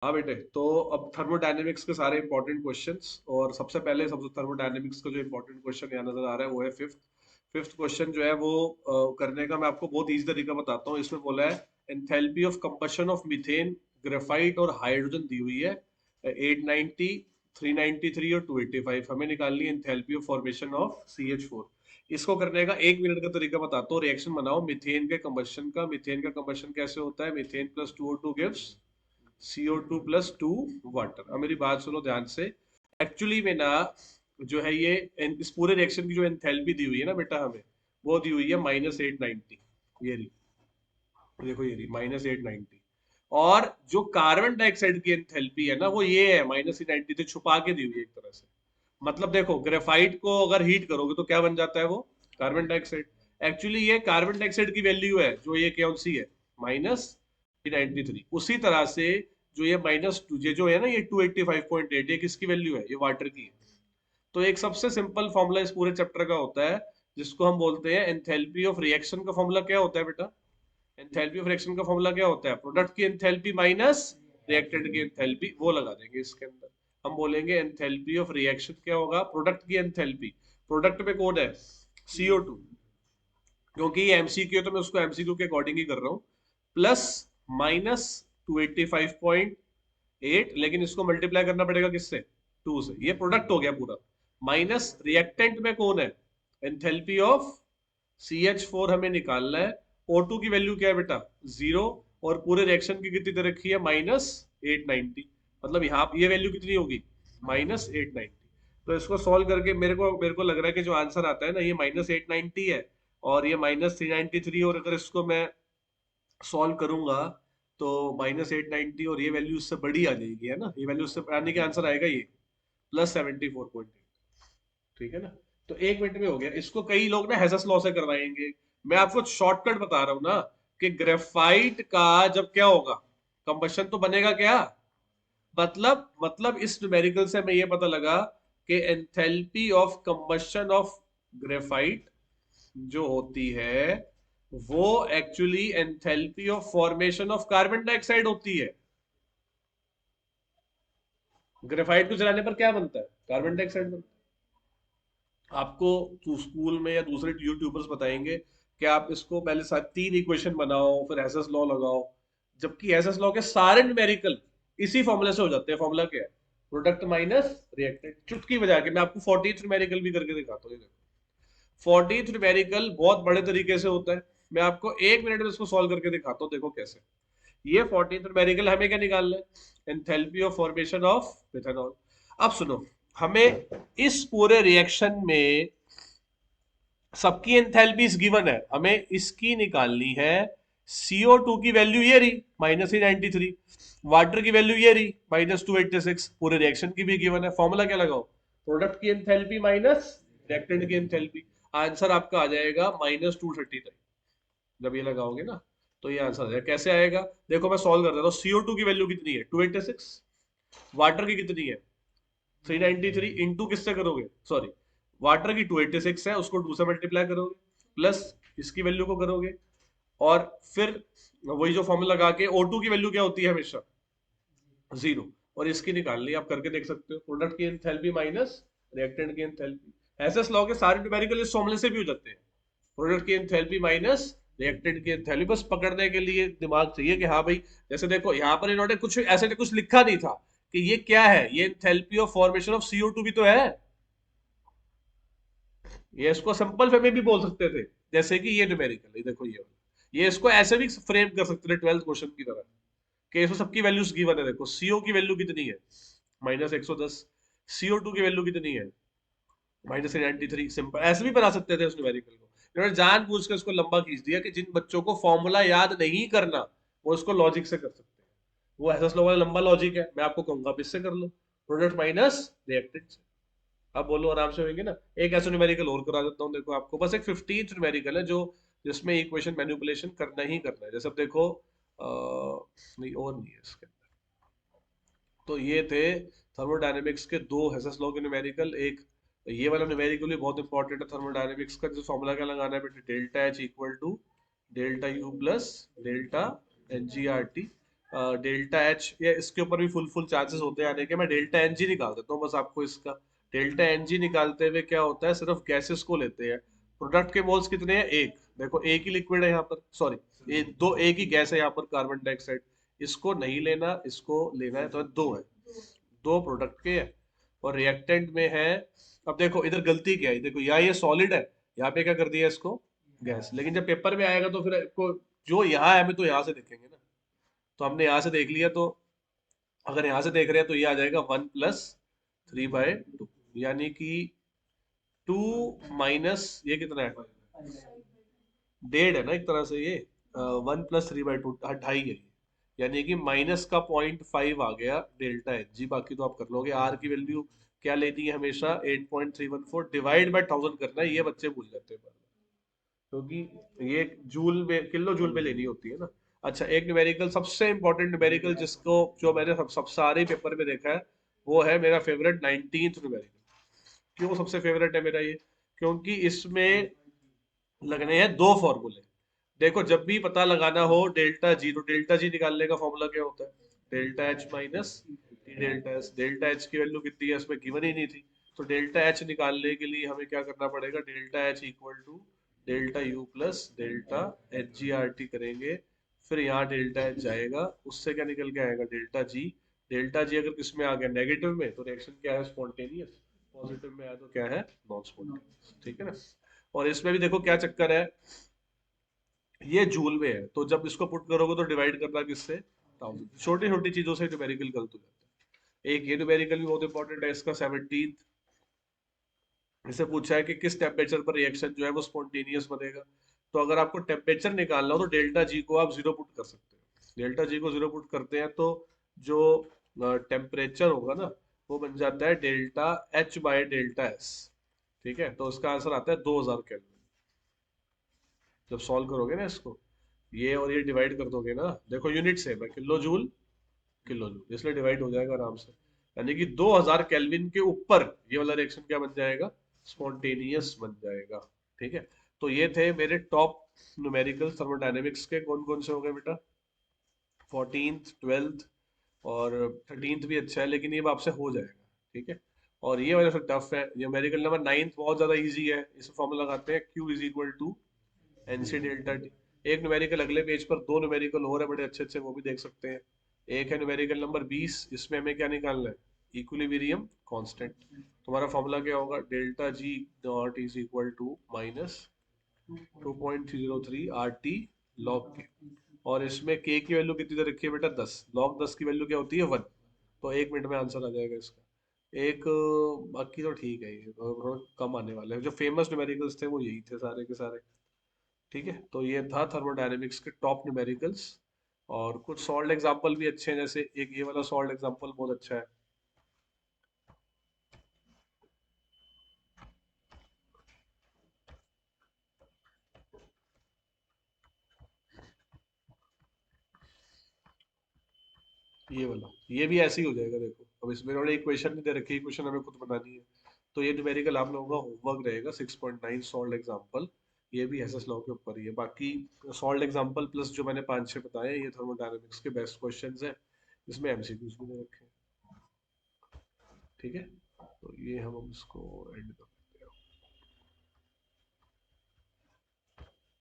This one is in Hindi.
हाँ बेटे, तो अब थर्मोडायनेमिक्स के सारे इंपॉर्टेंट क्वेश्चंस, और सबसे पहले सबसे थर्मोडायनेमिक्स का जो इंपॉर्टेंट क्वेश्चन यहाँ नजर आ रहा है वो है फिफ्थ। फिफ्थ क्वेश्चन जो है वो करने का मैं आपको बहुत इजी तरीका बताता हूँ। इसमें बोला है enthalpy of combustion of methane, graphite और हाइड्रोजन दी हुई है 890, 393 और 285। हमें निकालनी है enthalpy of formation of CH4। इसको करने का 1 मिनट का तरीका बताता हूँ। रिएक्शन बनाओ मीथेन के कंबशन का। मीथेन का कंबशन कैसे होता है? Methane plus 2O2 gives CO2 + 2 water. अब मेरी बात सुनो ध्यान से। एक्चुअली में ना जो है ये इस पूरे रिएक्शन की जो एंथैल्पी दी हुई है ना बेटा हमें, वो दी हुई है -890। ये रही, देखो ये रही -890। और जो कार्बन डाइऑक्साइड की एंथैल्पी है ना वो ये है -890 से छुपा के दी हुई है एक तरह से। मतलब देखो ग्रेफाइट को अगर हीट करोगे तो क्या बन जाता है वो? Carbon dioxide. एक्चुअली ये कार्बन डाइऑक्साइड की वैल्यू है जो ये कौन सी है? -393। उसी तरह से जो ये -2, ये जो है ना ये 285.8, ये किसकी वैल्यू है? ये वाटर की है। तो एक सबसे सिंपल फॉर्मूला इस पूरे चैप्टर का होता है जिसको हम बोलते हैं एंथैल्पी ऑफ रिएक्शन। का फॉर्मूला क्या होता है बेटा? एंथैल्पी ऑफ रिएक्शन का फॉर्मूला क्या होता है? प्रोडक्ट की एंथैल्पी माइनस रिएक्टेंट की एंथैल्पी। वो लगा देंगे इसके अंदर। हम बोलेंगे एंथैल्पी ऑफ रिएक्शन क्या होगा? प्रोडक्ट की एंथैल्पी। प्रोडक्ट में कौन है? CO2। क्योंकि ये MCQ है तो मैं उसको MCQ के अकॉर्डिंग ही कर रहा हूँ। प्लस माइनस 285.8, लेकिन इसको मल्टीप्लाई करना पड़ेगा किससे? 2 से। ये प्रोडक्ट हो गया पूरा। माइनस रिएक्टेंट में कौन है? एंथैल्पी ऑफ CH4 हमें निकालना है। O2 की वैल्यू क्या है बेटा? 0। और पूरे रिएक्शन की कितनी दे रखी है? -890। मतलब यहाँ ये वैल्यू कितनी होगी? -890। तो इसको सॉल्व करके मेरे को लग रहा है कि जो आंसर आता है ना ये -890 है, और ये -393। और अगर इसको मैं सॉल्व करूंगा तो -890 और ये वैल्यू इससे बड़ी आ जाएगी, है ना? ये वैल्यू इससे आने के आंसर आएगा ये +74.8। ठीक है ना? तो 1 मिनट में हो गया। इसको कई लोग ना हेसस लॉ से करवाएंगे। मैं आपको शॉर्टकट बता रहा हूं ना कि ग्रेफाइट का जब क्या होगा? कंबशन तो बनेगा क्या? मतलब इस न्यूमेरिकल से हमें ये पता लगा कि enthalpy of combustion of graphite जो होती है वो actually enthalpy of formation of carbon dioxide होती है। ग्रेफाइट को जलाने पर क्या बनता है? कार्बन डाइऑक्साइड बनता है। आपको स्कूल में या दूसरे यूट्यूबर्स बताएंगे कि आप इसको पहले 3 इक्वेशन बनाओ फिर एसएस लॉ लगाओ। जबकि एसएस लॉ के सारे न्यूमेरिकल इसी फॉर्मूले से हो जाते हैं। फॉर्मूला क्या है? Product minus reactant. चुटकी बजा के मैं आपको 14th न्यूमेरिकल भी करके दिखाता हूँ। 14th न्यूमेरिकल बहुत बड़े तरीके से होता है। मैं आपको 1 मिनट में इसको सॉल्व करके दिखाता हूँ, देखो कैसे। ये 14th न्यूमेरिकल हमें क्या निकालना है? Enthalpy of formation of methanol. अब सुनो, हमें इस पूरे रिएक्शन में सबकी एंथैल्पीज गिवन है, हमें इसकी निकालनी है। CO2 की वैल्यू ये रही -393, वाटर की वैल्यू ये रही -286, पूरे रिएक्शन की भी गिवन है। फॉर्मूला क्या लगाओ? प्रोडक्ट की एंथैल्पी माइनस रिएक्टेंट की एंथैल्पी। आंसर आपका आ जाएगा -239। जब ये लगाओगे ना तो ये आंसर आ जाएगा। कैसे आएगा? देखो मैं सॉल्व कर देता हूँ। CO2 की वैल्यू कितनी है? 286। वाटर की कितनी है? 393। इंटू किससे करोगे? सॉरी, वाटर की 286 है, उसको 2 से मल्टीप्लाई करोगे, प्लस इसकी वैल्यू को करोगे, और फिर वही जो फॉर्मूला लगा के O2 की वैल्यू क्या होती है हमेशा? 0। और इसकी निकाल ली, आप करके देख सकते हो। प्रोडक्ट की एंथैल्पी माइनस रिएक्टेंट की एंथैल्पी। ऐसे लॉ के सारे न्यूमेरिकल इस फॉर्मूले से भी हो जाते हैं। प्रोडक्ट की एंथैल्पी माइनस रिएक्टेंट की एंथैल्पी। बस पकड़ने के लिए दिमाग चाहिए कि हाँ भाई, जैसे देखो यहाँ पर इन्होंने कुछ ऐसे कुछ लिखा नहीं था कि ये क्या है, ये enthalpy of formation of CO2 भी तो है। ये इसको सिंपल वे में भी बोल सकते थे, जैसे कि ये न्यूमेरिकल है, देखो ये इसको ऐसे भी फ्रेम कर सकते थे 12th क्वेश्चन की तरह कि इसमें सबकी वैल्यूज गिवन है। देखो CO की वैल्यू कितनी है? -110। CO2 की वैल्यू कितनी है? -93। सिंपल ऐसे भी बना सकते थे उस न्यूमेरिकल को। इन्होंने जानबूझ के उसको लंबा खींच दिया कि जिन बच्चों को फॉर्मूला याद नहीं करना वो उसको लॉजिक से कर सकते हैं। वो ऐसा स्लो वाला लंबा लॉजिक है, मैं आपको कहूंगा आप इससे कर लो, प्रोडक्ट माइनस रिएक्टेंट। अब बोलो आराम से होंगे ना? एक ऐसा न्यूमेरिकल और करा देता हूँ, देखो आपको बस एक 15th न्यूमेरिकल है जो जिसमें इक्वेशन मैनिपुलेशन करना ही करना है। जैसे अब देखो नहीं और नहीं है इसके अंदर। तो ये थे थर्मोडायनेमिक्स के दो हेसस लॉ के न्यूमेरिकल। एक ये वाला न्यूमेरिकल भी बहुत इंपॉर्टेंट है थर्मोडायनेमिक्स का। जो फॉर्मूला क्या लगाना है बेटे? Delta H = delta U plus delta NGRT। Delta H, या इसके ऊपर भी फुल फुल चांसेस होते हैं आने के। मैं डेल्टा एन जी निकाल देता हूँ बस आपको इसका। डेल्टा एन जी निकालते हुए क्या होता है, सिर्फ गैसेस को लेते हैं। प्रोडक्ट के मोल्स कितने हैं, एक। देखो एक ही लिक्विड है यहाँ पर, सॉरी दो, एक ही गैस है यहाँ पर, कार्बन डाइऑक्साइड। इसको नहीं लेना, इसको लेना है, तो दो है, दो प्रोडक्ट के है। और रिएक्टेंट में है, अब देखो इधर गलती क्या है, देखो यहाँ ये सॉलिड है, यहाँ पे क्या कर दिया इसको, गैस। लेकिन जब पेपर में आएगा तो फिर को जो यहाँ है हमें तो यहाँ से देखेंगे ना, तो हमने यहाँ से देख लिया, तो अगर यहाँ से देख रहे हैं तो ये आ जाएगा 1+3/2, यानी कि 2 - ये कितना है, डेढ़ है ना एक तरह से ये। 1+3/2 ढाई है ये। यानी कि माइनस का 0.5 आ गया डेल्टा एच जी। बाकी तो आप कर लोगे। आर की वैल्यू क्या लेनी है हमेशा, 8.314 डिवाइड बाय 1000 करना है, ये बच्चे भूल जाते हैं, क्योंकि ये जूल में, किलो जूल में लेनी होती है ना। अच्छा, एक न्यूमेरिकल सबसे इंपॉर्टेंट न्यूमेरिकल जिसको, जो मैंने सब सारे पेपर में देखा है, वो है मेरा फेवरेट 19th न्यूमेरिकल। क्यों सबसे फेवरेट है मेरा ये, क्योंकि इसमें लगने हैं दो फॉर्मूले। देखो जब भी पता लगाना हो डेल्टा जी, तो डेल्टा जी निकालने का फॉर्मूला क्या होता है, delta H minus T delta S. Delta H की वैल्यू कितनी है, इसमें गिवन ही नहीं थी। तो डेल्टा एच निकालने के लिए हमें क्या करना पड़ेगा, delta H equal to delta U plus delta H G R T करेंगे। फिर यहाँ डेल्टा एच जाएगा, उससे क्या निकल के आएगा, डेल्टा जी। डेल्टा जी अगर किस में आ गया, नेगेटिव में, तो रिएक्शन क्या है, स्पॉन्टेनियस। पॉजिटिव में आया तो क्या है, नॉन स्पॉन्टेनियस। ठीक है ना। और इसमें भी देखो क्या चक्कर है, ये जूल में है, तो जब इसको पुट करोगे तो डिवाइड करना किससे, 1000। छोटी छोटी चीजों से न्यूमेरिकल गलत हो जाता है। एक ये न्यूमेरिकल भी बहुत इंपॉर्टेंट है इसका, 17। इसे पूछा है कि किस टेम्परेचर पर रिएक्शन जो है वो स्पॉन्टेनियस बनेगा। तो अगर आपको टेम्परेचर निकालना हो तो डेल्टा जी को आप जीरो पुट कर सकते हैं। डेल्टा जी को जीरो पुट करते हैं तो जो टेम्परेचर होगा ना, वो बन जाता है delta H by delta S. ठीक है, तो उसका आंसर आता है 2000 केल्विन। जब सॉल्व करोगे ना इसको, ये और ये डिवाइड कर दोगे ना, देखो यूनिट सेम है, किलो जूल किलो जूल, इसलिए डिवाइड हो जाएगा आराम से। यानी कि 2000 केल्विन के ऊपर ये वाला रिएक्शन क्या बन जाएगा, स्पॉन्टेनियस बन जाएगा। ठीक है। तो ये थे मेरे टॉप न्यूमेरिकल थर्मोडायनेमिक्स के। कौन कौन से हो गए बेटा, 14th 12th और 13th भी अच्छा है, लेकिन ये आपसे हो जाएगा। ठीक है। और ये वाला फिर टफ है। ये न्यूमेरिकल नंबर 9th बहुत ज्यादा इजी है। इस फॉर्मूला लगाते हैं, Q is equal to NC delta T. एक न्यूमेरिकल अगले पेज पर, दो न्यूमेरिकल और है बड़े अच्छे अच्छे, वो भी देख सकते हैं। एक है न्यूमेरिकल नंबर 20, इसमें हमें क्या निकालना है, इक्विलिब्रियम कांस्टेंट। तुम्हारा फॉर्मूला क्या होगा, delta G dot is equal to minus 2.303 R T log K. और इसमें के की वैल्यू कितनी दे रखी है बेटा, 10। लॉग 10 की वैल्यू क्या होती है, 1। तो 1 मिनट में आंसर आ जाएगा इसका। एक बाकी तो ठीक है, ये थोड़ा कम आने वाले हैं। जो फेमस न्यूमेरिकल्स थे वो यही थे सारे के सारे। ठीक है। तो ये था थर्मोडायनेमिक्स के टॉप न्यूमेरिकल्स। और कुछ सॉल्ड एग्जांपल भी अच्छे हैं, जैसे एक ये वाला सॉल्ड एग्जांपल बहुत अच्छा है। ये वाला, ये भी ऐसे ही हो जाएगा। देखो अब इसमें उन्होंने इक्वेशन नहीं दे रखी, इक्वेशन हमें खुद बनानी है। तो ये न्यूमेरिकल आप लोगों का होमवर्क रहेगा, 6.9 सॉल्ड एग्जांपल। ये भी एसएस लॉ के ऊपर ही है। बाकी सॉल्ड एग्जांपल प्लस जो मैंने 5-6 बताए, ये थर्मोडायनेमिक्स के बेस्ट क्वेश्चंस हैं। इसमें एमसीक्यूज भी दे रखे हैं। ठीक है। तो ये हम इसको एंड